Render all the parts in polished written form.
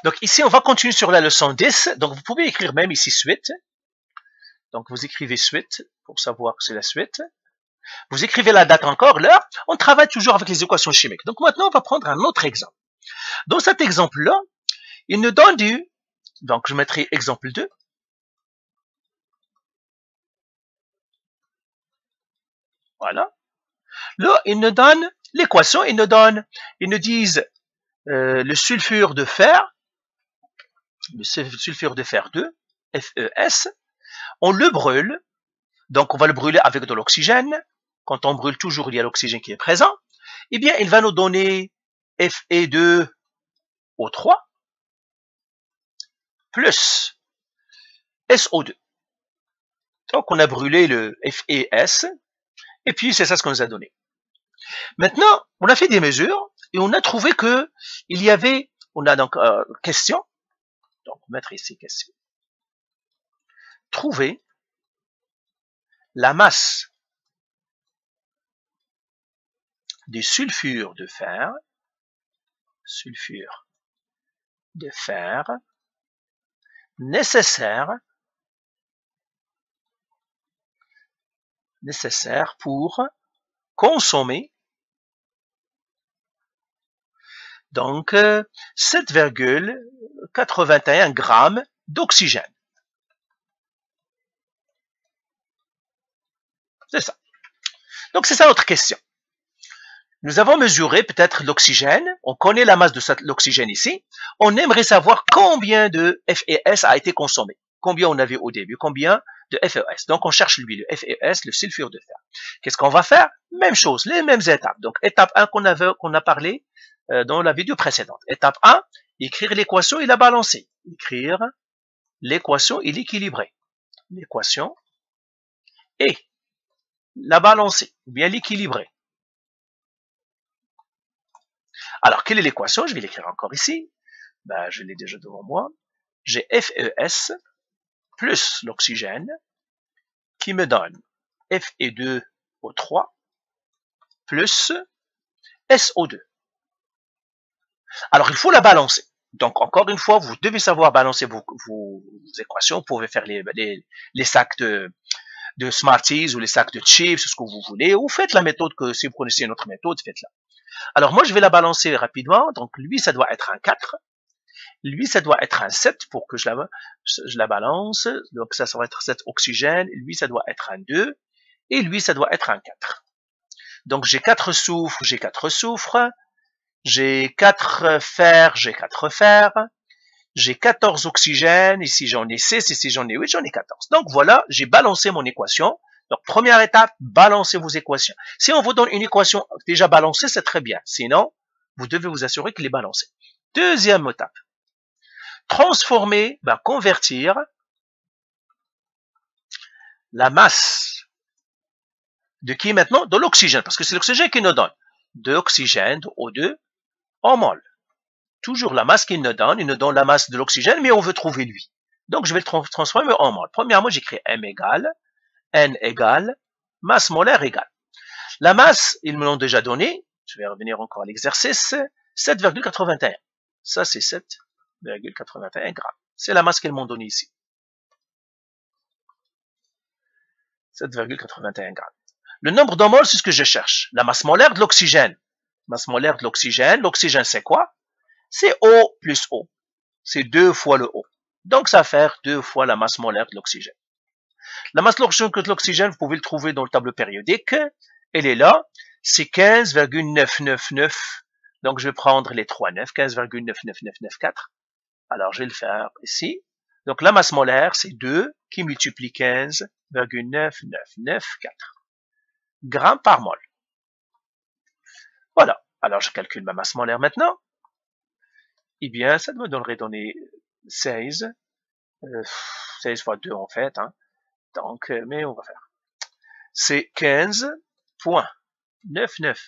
Donc ici, on va continuer sur la leçon 10. Donc vous pouvez écrire même ici suite. Donc vous écrivez suite pour savoir que c'est la suite. Vous écrivez la date encore, l'heure. On travaille toujours avec les équations chimiques. Donc maintenant, on va prendre un autre exemple. Dans cet exemple-là, il nous donne du... Donc je mettrai exemple 2. Voilà. Là, il nous donne l'équation. Ils nous disent le sulfure de fer, le sulfure de fer 2, FeS, on le brûle, donc on va le brûler avec de l'oxygène. Quand on brûle, toujours il y a l'oxygène qui est présent. Eh bien, il va nous donner Fe2O3 plus SO2. Donc, on a brûlé le FeS, et puis c'est ça ce qu'on nous a donné. Maintenant, on a fait des mesures, et on a trouvé que il y avait, on a donc question, donc on va mettre ici question, trouver la masse du sulfure de fer nécessaire pour consommer donc 7,81 grammes d'oxygène. C'est ça. Donc c'est ça notre question. Nous avons mesuré peut-être l'oxygène, on connaît la masse de l'oxygène ici, on aimerait savoir combien de FeS a été consommé, combien on avait au début, combien de FeS. Donc on cherche lui, le FeS, le sulfure de fer. Qu'est-ce qu'on va faire? Même chose, les mêmes étapes. Donc étape 1 qu'on a parlé dans la vidéo précédente. Étape 1, écrire l'équation et la balancer. Écrire l'équation et l'équilibrer. L'équation et la balancer, ou bien l'équilibrer. Alors, quelle est l'équation? Je vais l'écrire encore ici. Ben, je l'ai déjà devant moi. J'ai FeS plus l'oxygène qui me donne Fe2O3 plus SO2. Alors, il faut la balancer. Donc, encore une fois, vous devez savoir balancer vos équations. Vous pouvez faire les sacs de Smarties ou les sacs de chips, ce que vous voulez. Ou faites la méthode que, si vous connaissez une autre méthode, faites-la. Alors, moi, je vais la balancer rapidement. Donc, lui, ça doit être un 4. Lui, ça doit être un 7 pour que je la balance. Donc, ça va être 7 oxygène. Lui, ça doit être un 2. Et lui, ça doit être un 4. Donc, j'ai 4 soufres, j'ai 4 soufres. J'ai 4 fer, j'ai 4 fer. J'ai 14 oxygènes. Ici, j'en ai 6. Ici, j'en ai 8. J'en ai 14. Donc, voilà, j'ai balancé mon équation. Donc, première étape, balancez vos équations. Si on vous donne une équation déjà balancée, c'est très bien. Sinon, vous devez vous assurer qu'elle est balancée. Deuxième étape. Transformer, convertir la masse de qui maintenant? De l'oxygène, parce que c'est l'oxygène qui nous donne. De l'oxygène, de O2, en mol. Toujours la masse qu'il nous donne, il nous donne la masse de l'oxygène, mais on veut trouver lui. Donc, je vais le transformer en mol. Premièrement, j'écris M égale, N égale, masse molaire égale. La masse, ils me l'ont déjà donné. Je vais revenir encore à l'exercice. 7,81. Ça, c'est 7,81 grammes. C'est la masse qu'ils m'ont donnée ici. 7,81 grammes. Le nombre de moles, c'est ce que je cherche. La masse molaire de l'oxygène. Masse molaire de l'oxygène. L'oxygène, c'est quoi? C'est O plus O. C'est 2 fois le O. Donc, ça va faire 2 fois la masse molaire de l'oxygène. La masse de l'oxygène, vous pouvez le trouver dans le tableau périodique. Elle est là. C'est 15,9999. Donc, je vais prendre les 3 9. 15,99994. Alors, je vais le faire ici. Donc, la masse molaire, c'est 2 qui multiplie 15,99994 grammes par mol. Voilà. Alors, je calcule ma masse molaire maintenant. Eh bien, ça me donner 16. 16 fois 2 en fait. Hein. Donc, mais on va faire. C'est 15,9994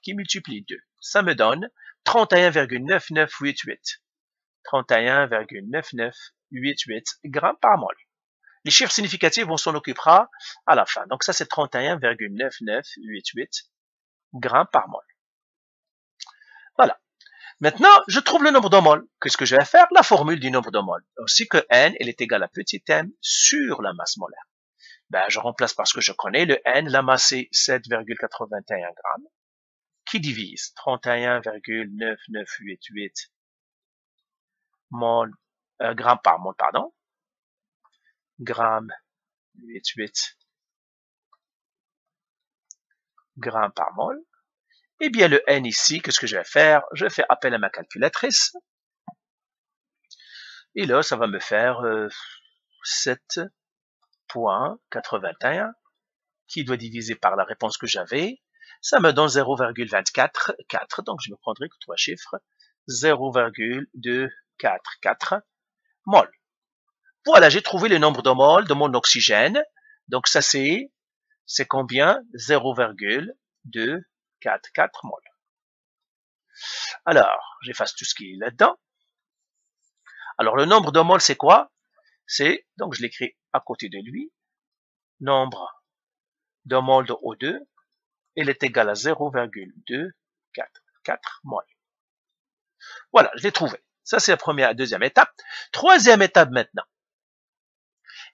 qui multiplie 2. Ça me donne 31,9988. 31,9988 grammes par mol. Les chiffres significatifs, on s'en occupera à la fin. Donc ça, c'est 31,9988 grammes par mol. Voilà. Maintenant, je trouve le nombre de moles. Qu'est-ce que je vais faire? La formule du nombre de moles. Aussi que N, elle est égale à petit m sur la masse molaire. Ben, je remplace parce que je connais le N, la masse est 7,81 grammes, qui divise 31,9988 mol, grammes par mol, pardon. Grammes, 88 grammes par mol. Eh bien, le N ici, qu'est-ce que je vais faire? Je fais appel à ma calculatrice. Et là, ça va me faire 7,81 qui doit diviser par la réponse que j'avais. Ça me donne 0,244. Donc, je ne me prendrai que 3 chiffres. 0,244 mol. Voilà, j'ai trouvé le nombre de moles de mon oxygène. Donc, ça c'est combien? 0,244 mol. Alors, j'efface tout ce qui est là-dedans. Alors, le nombre de moles, c'est quoi? C'est, donc je l'écris à côté de lui, nombre de moles de O2, il est égal à 0,244 moles. Voilà, je l'ai trouvé. Ça, c'est la deuxième étape. Troisième étape maintenant.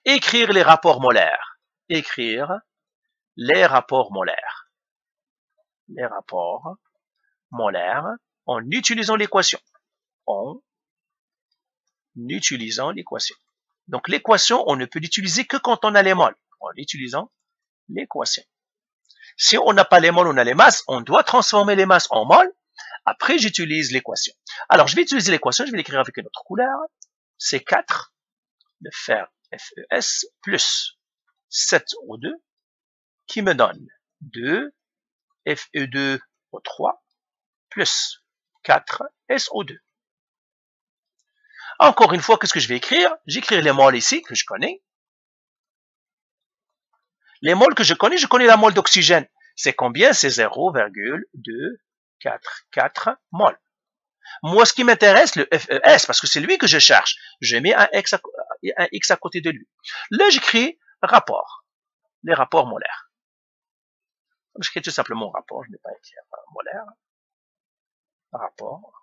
Écrire les rapports molaires. Écrire les rapports molaires. Les rapports molaires en utilisant l'équation. En utilisant l'équation. Donc, l'équation, on ne peut l'utiliser que quand on a les moles. En utilisant l'équation. Si on n'a pas les moles, on a les masses, on doit transformer les masses en moles. Après, j'utilise l'équation. Alors, je vais utiliser l'équation, je vais l'écrire avec une autre couleur. C'est 4 de faire FES plus 7O2 qui me donne 2 FE2O3 plus 4 SO2. Encore une fois, qu'est-ce que je vais écrire? J'écris les moles ici que je connais. Les moles que je connais la mole d'oxygène. C'est combien? C'est 0,244 moles. Moi, ce qui m'intéresse, le FES, parce que c'est lui que je cherche. Je mets un X à côté de lui. Là, j'écris rapport. Les rapports molaires. J'écris tout simplement rapport. Je n'ai pas écrit molaire. Rapport.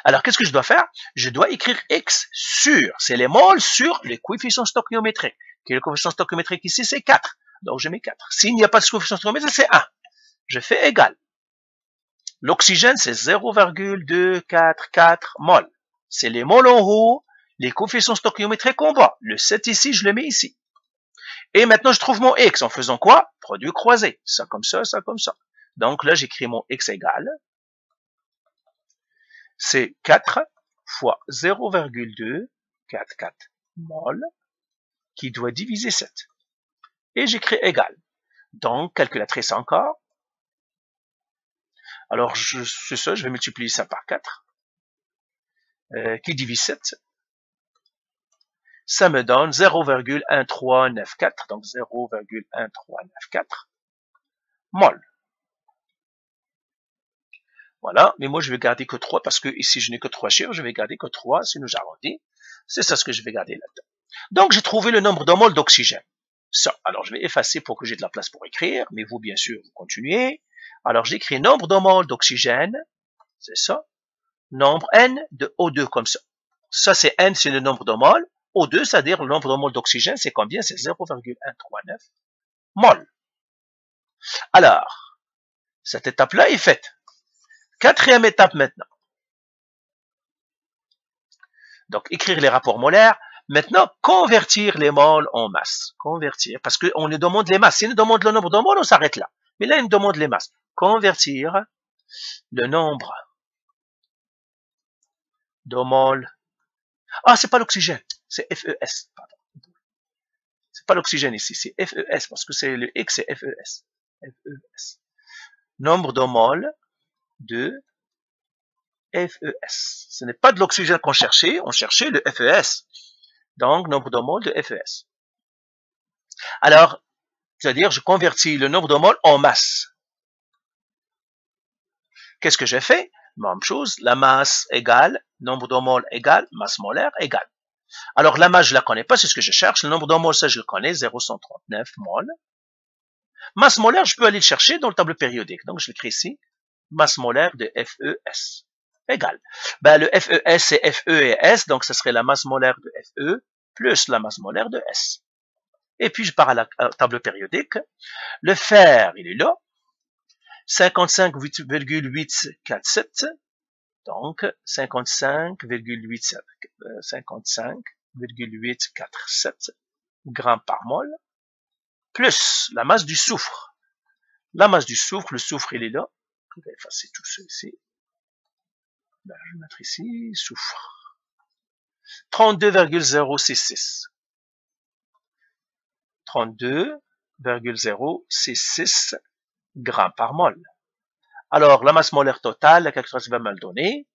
Alors, qu'est-ce que je dois faire? Je dois écrire X sur, c'est les moles sur les coefficients stoichiométriques. Quel est le coefficient stoichiométrique ici? C'est 4. Donc, je mets 4. S'il n'y a pas de coefficient stoichiométrique, c'est 1. Je fais égal. L'oxygène, c'est 0,244 moles. C'est les moles en haut, les coefficients stoichiométriques en bas. Le 7 ici, je le mets ici. Et maintenant, je trouve mon X en faisant quoi? Produit croisé. Ça comme ça, ça comme ça. Donc là, j'écris mon X égale. C'est 4 fois 0,244 mol qui doit diviser 7. Et j'écris égal. Donc, calculatrice encore. Alors, c'est ça, je vais multiplier ça par 4. Qui divise 7. Ça me donne 0,1394. Donc, 0,1394 mol. Voilà, mais moi je vais garder que 3 parce que ici je n'ai que 3 chiffres, je vais garder que 3 si nous arrondis. C'est ça ce que je vais garder là-dedans. Donc j'ai trouvé le nombre de moles d'oxygène. Ça, alors je vais effacer pour que j'ai de la place pour écrire, mais vous bien sûr vous continuez. Alors j'écris nombre de moles d'oxygène, c'est ça. Nombre N de O2 comme ça. Ça c'est N, c'est le nombre de moles. O2, c'est-à-dire le nombre de moles d'oxygène, c'est combien? C'est 0,139 moles. Alors, cette étape-là est faite. Quatrième étape maintenant. Donc, écrire les rapports molaires. Maintenant, convertir les moles en masse. Convertir, parce qu'on nous demande les masses. Si on nous demande le nombre de moles, on s'arrête là. Mais là, il nous demande les masses. Convertir le nombre de moles. Ah, c'est pas l'oxygène, c'est FES. Pardon. C'est pas l'oxygène ici, c'est FES, parce que c'est le X, c'est FES. FES. Nombre de moles de FES. Ce n'est pas de l'oxygène qu'on cherchait, on cherchait le FES. Donc, nombre de moles de FES. Alors, c'est-à-dire, je convertis le nombre de moles en masse. Qu'est-ce que j'ai fait? Même chose, la masse égale, nombre de moles égale, masse molaire égale. Alors, la masse, je la connais pas, c'est ce que je cherche. Le nombre de moles, ça, je le connais, 0,139 moles. Masse molaire, je peux aller le chercher dans le tableau périodique. Donc, je l'écris ici. Masse molaire de FeS égale. Ben, le FeS, c'est Fe et S, donc ce serait la masse molaire de Fe plus la masse molaire de S. Et puis, je pars à la tableau périodique. Le fer, il est là. 55,847. Donc, 55,847 grammes par mol, plus la masse du soufre. La masse du soufre, le soufre, il est là. Je vais effacer tout ça ici. Ben, je vais mettre ici, soufre. 32,066. 32,066 grammes par mol. Alors, la masse molaire totale, la calculation va me le donner.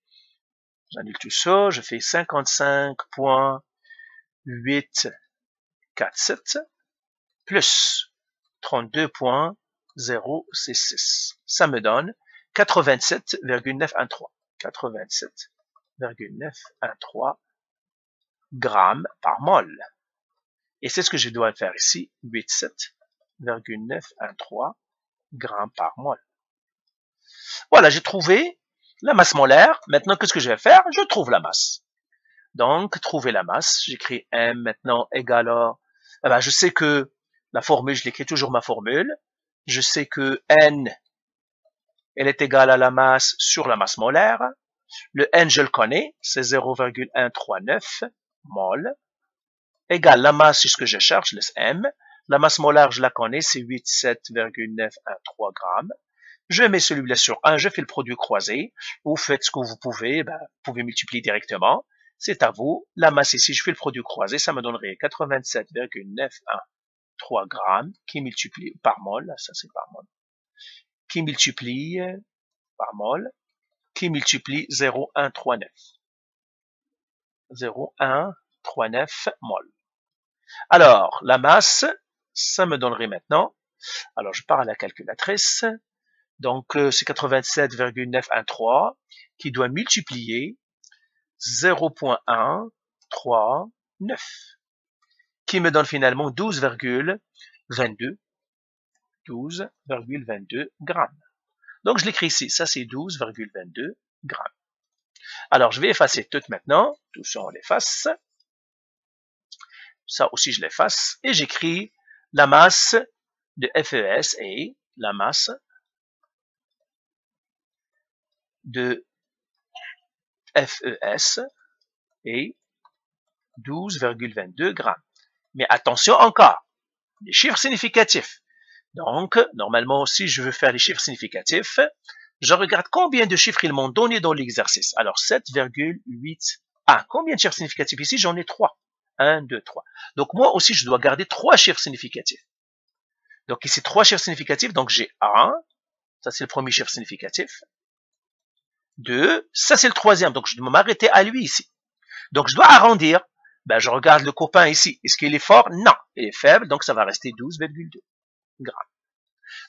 J'annule tout ça, je fais 55,847 plus 32,066. Ça me donne 87,913. 87,913 grammes par mol. Et c'est ce que je dois faire ici, 87,913 grammes par mol. Voilà, j'ai trouvé la masse molaire. Maintenant, qu'est-ce que je vais faire? Je trouve la masse. Donc, trouver la masse. J'écris M maintenant égale à... Eh ben, je sais que la formule, je l'écris toujours ma formule. Je sais que N, elle est égale à la masse sur la masse molaire. Le N, je le connais, c'est 0,139 mol. Égale la masse, c'est ce que je cherche, le M. La masse molaire, je la connais, c'est 87,913 grammes. Je mets celui-là sur 1, je fais le produit croisé. Vous faites ce que vous pouvez, ben, vous pouvez multiplier directement. C'est à vous. La masse ici, je fais le produit croisé, ça me donnerait 87,913 grammes qui multiplie par mol, ça c'est par mol, qui multiplie par mol, qui multiplie 0,139. 0,139 mol. Alors, la masse, ça me donnerait maintenant, alors je pars à la calculatrice, donc c'est 87,913 qui doit multiplier 0,139 qui me donne finalement 12,22 grammes. Donc je l'écris ici, ça c'est 12,22 grammes. Alors je vais effacer tout maintenant, tout ça on l'efface, ça aussi je l'efface, et j'écris la masse de FeS et la masse de FeS est 12,22 grammes. Mais attention encore, les chiffres significatifs. Donc, normalement, si je veux faire les chiffres significatifs, je regarde combien de chiffres ils m'ont donné dans l'exercice. Alors, 7,8. Ah, combien de chiffres significatifs ici? J'en ai 3. 1, 2, 3. Donc, moi aussi, je dois garder 3 chiffres significatifs. Donc, ici, 3 chiffres significatifs. Donc, j'ai 1. Ça, c'est le premier chiffre significatif. 2. Ça, c'est le troisième. Donc, je dois m'arrêter à lui ici. Donc, je dois arrondir. Ben, je regarde le copain ici. Est-ce qu'il est fort? Non. Il est faible. Donc, ça va rester 12,2 grammes.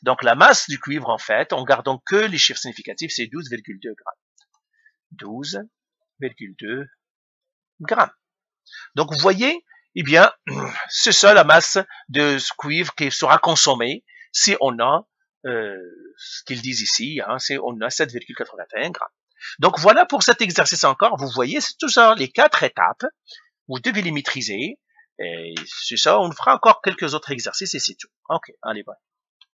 Donc, la masse du cuivre, en fait, en gardant que les chiffres significatifs, c'est 12,2 grammes. 12,2 grammes. Donc, vous voyez, eh bien, c'est ça la masse de cuivre qui sera consommée si on a ce qu'ils disent ici, hein, si on a 7,81 grammes. Donc, voilà pour cet exercice encore. Vous voyez, c'est tout ça, les 4 étapes. Vous devez les maîtriser. Et c'est ça, on fera encore quelques autres exercices et c'est tout. Ok, allez, bye.